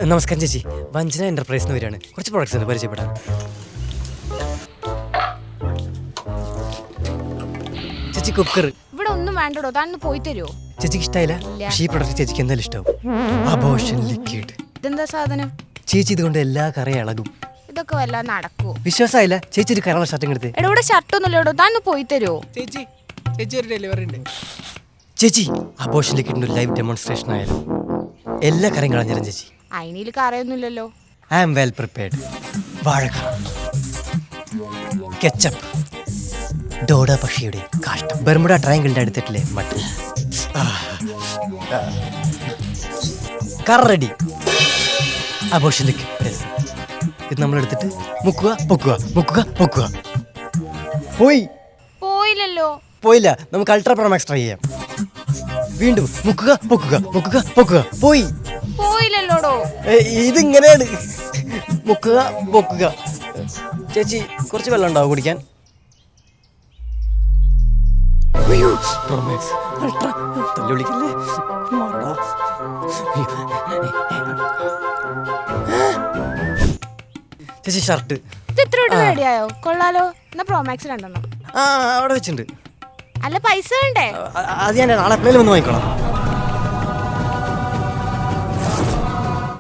നമസ്കാരം ചേച്ചി, വഞ്ചന എന്റർപ്രൈസിന് വരികയാണ്. കുറച്ച് പ്രോഡക്ട്സ് ഉണ്ട് പരിചയപ്പെടാൻ. ചേച്ചി കുക്കർ ഇവിടെ ഒന്നും വേണ്ടടോ, താൻ പോയി തരുമോ? ചേച്ചിക്ക് ഇഷ്ടമായില്ല? പക്ഷേ ഈ പ്രൊഡക്റ്റ് ചേച്ചിക്ക് എന്തായാലും ഇഷ്ടമാവും. Abortion liquid. ഇതെന്താ സാധനം? ചേച്ചി ഇതുകൊണ്ട് എല്ലാ കറയും ഇളകും. ഇതൊക്കെ വല്ല നടക്കുവോ? വിശ്വാസമായില്ല? ചേച്ചി ഒരു കറവ ഷർട്ടും എടുത്ത്. എടാ ഇവിടെ ഷർട്ടൊന്നുമില്ലടോ, താൻ പോയി തരുമോ? ചേച്ചി ഒരു ഡെലിവറി ഉണ്ട്. ചേച്ചി അബോഷൻ ലിക്വിഡിന്റെ ഒരു ലൈവ് ഡെമോൺസ്ട്രേഷൻ ആയാലും എല്ലാ കറയും കളഞ്ഞിരും ചേച്ചി. അതിനിൽ കറയൊന്നുമില്ലല്ലോ. I am well prepared. വാഴക്ക, കെച്ചപ്പ്, ഡോഡ പക്ഷിയുടെ കാഷ്ടം, ബർമുഡ ട്രയാങ്കിളിന്റെ അടുത്തിട്ടില്ലേ മട്ടൻ, കറ റെഡി. അബോഷൻ ലിക്വിഡ് ഇത് നമ്മളെടുത്തിട്ട് മുക്കുക പൊക്കുക, മുക്കുക പൊക്കുക. പോയില്ലല്ലോ. പോയില്ല. നമുക്ക് അൾട്രാ പ്രൊമാക്സ് ട്രൈ ചെയ്യാം. വീണ്ടും മുക്കുക പൊക്കുക, മുക്കുക പൊക്കുക. പോയില്ലല്ലോടോ. ഇതിങ്ങനെയാണ് മുക്കുക പൊക്കുക. ചേച്ചി കുറച്ച് വെള്ളം ഉണ്ടാവും കുടിക്കാൻ? ചേച്ചി ഷർട്ട് ഇത് ഇത്ര റെഡിയായോ? കൊള്ളാലോ. എന്നാ പ്രോമാക്സ് രണ്ടെണ്ണം. അവിടെ വെച്ചിട്ടുണ്ട്. അല്ല പൈസ വേണ്ടേ? അത് ഞാൻ നാളെ എപ്പോഴേലും വന്ന് വാങ്ങിക്കോളാം.